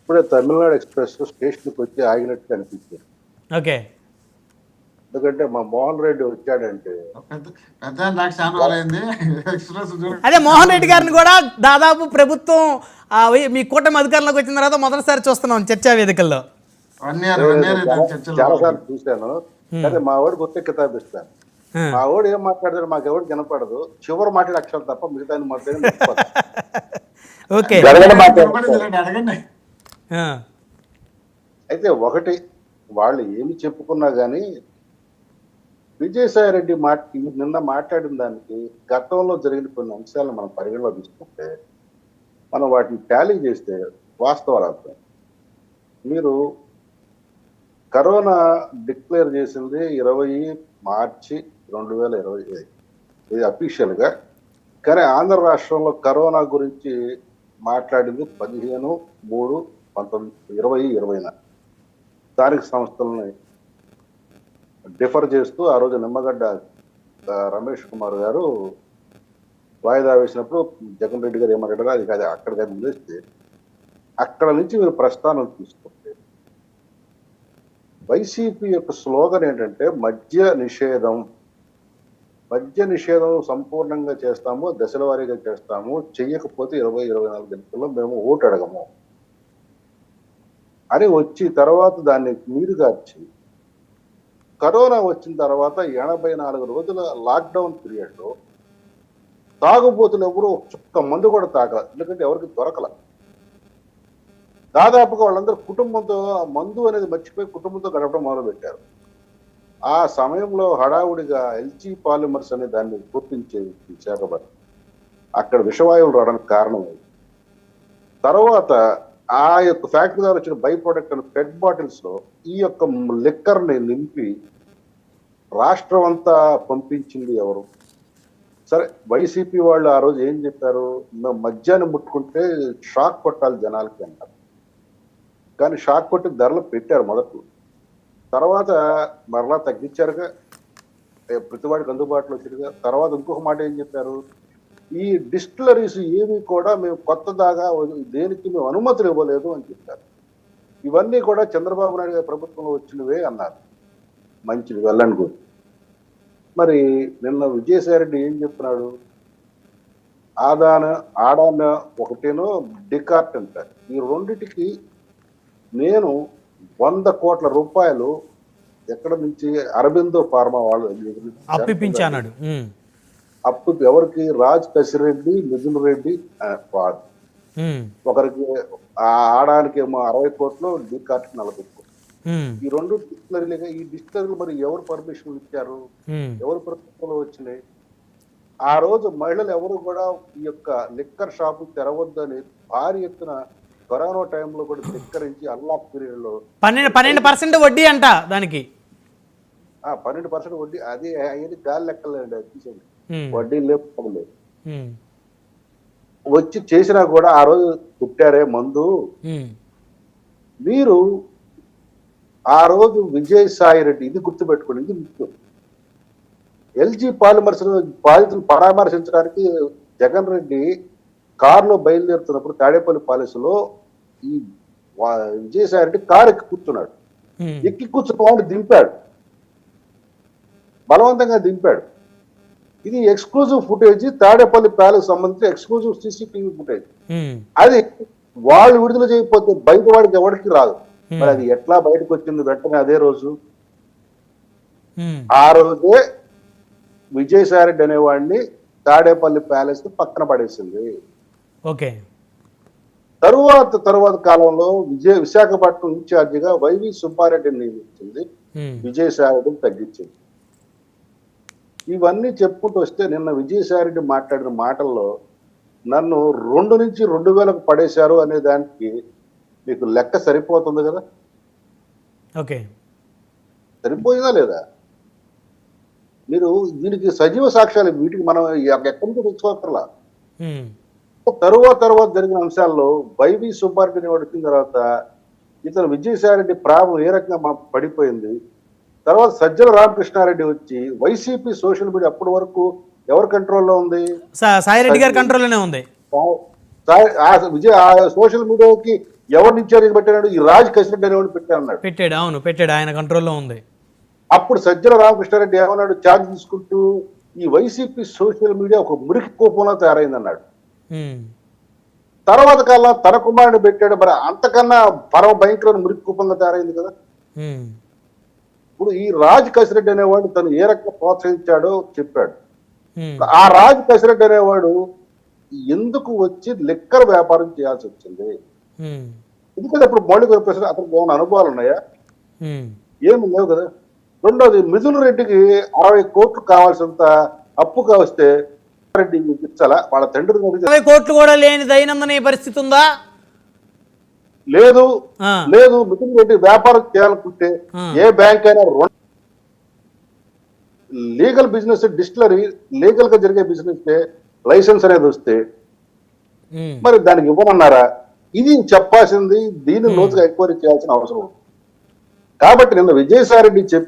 ఇప్పుడే తమిళనాడు ఎక్స్‌ప్రెస్ స్టేషన్‌కి వచ్చి ఆగినట్టు అనిపించింది. ఓకే. ఎందుకంటే మా మోహన్ రెడ్డి వచ్చాడంటే పెద్ద పెద్ద నాకు చాలా రోజులైంది ఎక్స్ప్రెస్ చూడండి. అదే మోహన్ రెడ్డి గారిని కూడా దాదాపు ప్రభుత్వం మీ కూటమి అధికారంలోకి వచ్చిన తర్వాత మొదటిసారి చూస్తున్నాం చర్చా వేదికల్లో. 1 ఇయర్ చర్చలు చాలా సార్లు చూశాను. కానీ మా వాడికి ఒకే కితాబిస్తాను. మా వాడు ఏం మాట్లాడతాడు మాకు ఎవరు వినపడదు. చివరి మాట్లాడే అక్షరాలు తప్ప మిగతా మాట్లాడి ఓకే. అడగండి. అయితే ఒకటి వాళ్ళు ఏమి చెప్పుకున్నా కానీ విజయసాయి రెడ్డి నిన్న మాట్లాడిన దానికి గతంలో జరిగిన కొన్ని అంశాలను మనం పరిగణలో తీసుకుంటే మనం వాటిని టాలీ చేస్తే వాస్తవాలు అర్థం. మీరు కరోనా డిక్లేర్ చేసింది 20 మార్చి 2020 ఇది అఫీషియల్గా. కానీ ఆంధ్ర రాష్ట్రంలో కరోనా గురించి మాట్లాడింది 15/3/2020 స్థానిక సంస్థలని డిఫర్ చేస్తూ ఆ రోజు నిమ్మగడ్డ రమేష్ కుమార్ గారు వాయిదా వేసినప్పుడు జగన్ రెడ్డి గారు ఏమంటారో అది కాదు అక్కడికి వదిలేస్తే అక్కడ నుంచి మీరు ప్రస్థానం తీసుకుంటే వైసీపీ యొక్క స్లోగన్ ఏంటంటే మద్య నిషేధం సంపూర్ణంగా చేస్తాము, దశల వారీగా చేస్తాము, చెయ్యకపోతే 20-24 గంటల్లో మేము ఓటు అడగము అని వచ్చి తర్వాత దాన్ని నీరుగార్చి కరోనా వచ్చిన తర్వాత 84 రోజుల లాక్డౌన్ పీరియడ్లో తాగుబోతులు ఎవరు చుక్క మందు కూడా తాగల. ఎందుకంటే ఎవరికి దొరకల. దాదాపుగా వాళ్ళందరూ కుటుంబంతో మందు అనేది మర్చిపోయి కుటుంబంతో గడపడం మొదలుపెట్టారు. ఆ సమయంలో హడావుడిగా ఎల్జీ పాలిమర్స్ అనే దాన్ని గుర్తించే విశాఖపట్నం అక్కడ విషవాయువులు రావడానికి కారణమైంది. తర్వాత ఆ యొక్క ఫ్యాక్టరీ ద్వారా వచ్చిన బై ప్రొడక్ట్ అని పెట్ బాటిల్స్ లో ఈ యొక్క లిక్కర్ ని నింపి రాష్ట్రం అంతా పంపించింది ఎవరు? సరే వైసీపీ వాళ్ళు ఆ రోజు ఏం చెప్పారు, మద్యాన్ని ముట్టుకుంటే షాక్ కొట్టాలి జనాలకి అన్నారు. కానీ షాక్ కొట్టి ధరలు పెట్టారు మొదట్లో. తర్వాత మరలా తగ్గించారుగా, ప్రతివాడికి అందుబాటులో వచ్చిందిగా. తర్వాత ఇంకొక మాట ఏం చెప్పారు, ఈ డిస్టిలరీస్ ఏవి కూడా మేము కొత్త దాగా దేనికి మేము అనుమతులు ఇవ్వలేదు అని చెప్పారు. ఇవన్నీ కూడా చంద్రబాబు నాయుడు గారి ప్రభుత్వంలో వచ్చినవే అన్నారు. మంచిది వెళ్ళండి కూడా. మరి నిన్న విజయసాయి రెడ్డి ఏం చెప్తున్నాడు, ఆడాన ఒకటేనో డికార్ట్ అంటారు. ఈ రెండిటికి నేను 100 కోట్ల రూపాయలు ఎక్కడ నుంచి అరబిందో ఫార్మా వాళ్ళు అప్పిపించాడు. అప్పు ఎవరికి? రాజ్ కసిరెడ్డి, మిథున్ రెడ్డి వాడు. ఒకరికి ఆడానికి ఏమో 60 కోట్లు, డికార్ట్ 40 కోట్లు. ఈ రెండు డిస్టిలరీలుగా ఈ డిస్టిలరీలు మరి ఎవరు పర్మిషన్ ఇచ్చారు, ఎవరు ప్రభుత్వంలో వచ్చినాయి? ఆ రోజు మహిళలు ఎవరు కూడా ఈ యొక్క లిక్కర్ షాపు తెరవద్దని భారీ ఎత్తున కరోనా టైంలో కూడా ధిక్కరించి అన్లాక్ పీరియడ్ లో 12% వడ్డీ అంట దానికి. 12% వడ్డీ. అది అయ్యేది గాలి లెక్కలేండి, అది తీసేది. వడ్డీ లేదు వచ్చి చేసినా కూడా ఆ రోజు పుట్టారే మందు. మీరు ఆ రోజు విజయసాయి రెడ్డి ఇది గుర్తుపెట్టుకోండి, ఇది ముఖ్యం. ఎల్జీ పాలిమర్స్ బాధితులు పరామర్శించడానికి జగన్ రెడ్డి కారులో బయలుదేరుతున్నప్పుడు తాడేపల్లి ప్యాలెస్లో ఈ విజయసాయి రెడ్డి కారు ఎక్కి కూర్చున్నాడు. ఎక్కి కూర్చున్న వాడిని దింపాడు, బలవంతంగా దింపాడు. ఇది ఎక్స్క్లూజివ్ ఫుటేజ్, తాడేపల్లి ప్యాలెస్ సంబంధించి ఎక్స్క్లూజివ్ సీసీటీవీ ఫుటేజ్. అది వాళ్ళు విడుదల చేయకపోతే బయట వాడికి ఎవరికి రాదు. మరి అది ఎట్లా బయటకు వచ్చింది వెంటనే అదే రోజు? ఆ రోజే విజయసాయి రెడ్డి అనేవాడిని తాడేపల్లి ప్యాలెస్ పక్కన పడేసింది. ఓకే. తరువాత కాలంలో విశాఖపట్నం ఇన్ఛార్జిగా వైవి సుబ్బారెడ్డిని నియమించింది, విజయసాయి రెడ్డిని తగ్గించింది. ఇవన్నీ చెప్పుకుంటూ వస్తే నిన్న విజయసాయి రెడ్డి మాట్లాడిన మాటల్లో నన్ను 2 నుంచి 2000కు పడేశారు అనే దానికి మీకు లెక్క సరిపోతుంది కదా? ఓకే, సరిపోయిందా లేదా? మీరు దీనికి సజీవ సాక్ష్యాలు వీటికి మనం ఎక్కడి నుంచి తెచ్చుకోకర్లా. తరువాత జరిగిన అంశాల్లో వైవి సుబ్బారెడ్డిని వచ్చిన తర్వాత ఇతను విజయసాయి రెడ్డి ప్రాబ్లం ఏ రకంగా పడిపోయింది. తర్వాత సజ్జల రామకృష్ణారెడ్డి వచ్చి వైసీపీ సోషల్ మీడియా అప్పటి వరకు ఎవరి కంట్రోల్లో ఉంది? సాయి రెడ్డి గారి కంట్రోల్లోనే ఉంది. ఆ సోషల్ మీడియాకి ఎవరిని ఇన్ఛార్జ్ పెట్టాడు, ఈ రాజ్ కసిరెడ్డి అనేవాడు పెట్టాడు. పెట్టాడు, అవును పెట్టాడు, ఆయన కంట్రోల్లో ఉంది. అప్పుడు సజ్జల రామకృష్ణారెడ్డి ఏమన్నాడు, ఛార్జ్ తీసుకుంటూ ఈ వైసీపీ సోషల్ మీడియా ఒక మురికి కోపంలో తయారైందన్నాడు. తర్వాత కాలం తన కుమారుని పెట్టాడు, మరి అంతకన్నా పరమ భయంకరమైన మురికి కోపంగా తయారైంది కదా. ఇప్పుడు ఈ రాజ్ కసిరెడ్డి అనేవాడు తను ఏ రకంగా ప్రోత్సహించాడో చెప్పాడు. ఆ రాజ్ కసిరెడ్డి అనేవాడు ఎందుకు వచ్చి లిక్కర్ వ్యాపారం చేయాల్సి వచ్చింది? ఎందుకంటే ఇప్పుడు మౌలిక ప్రశ్న, అతనికి ఏమైనా అనుభవాలు ఉన్నాయా? ఏమి లేవు కదా. రెండోది, మిథున్ రెడ్డికి 60 కోట్లు కావాల్సినంత అప్పుగా వస్తే రెడ్డి ఇచ్చాలా? వాళ్ళ తండ్రి 60 కోట్లు కూడా లేని దైనందిన పరిస్థితి ఉందా? లేదు లేదు. మిథున్ రెడ్డి వ్యాపారం చేయాలనుకుంటే ఏ బ్యాంక్ అయినా లీగల్ బిజినెస్, డిస్టిలరీ లీగల్ గా జరిగే బిజినెస్ లైసెన్స్ అనేది వస్తే మరి దానికి ఇవ్వమన్నారా? ఇది చెప్పాల్సింది, దీన్ని లోతుగా ఎంక్వైరీ చేయాల్సిన అవసరం. కాబట్టి నిన్న విజయసాయి రెడ్డి చెప్పి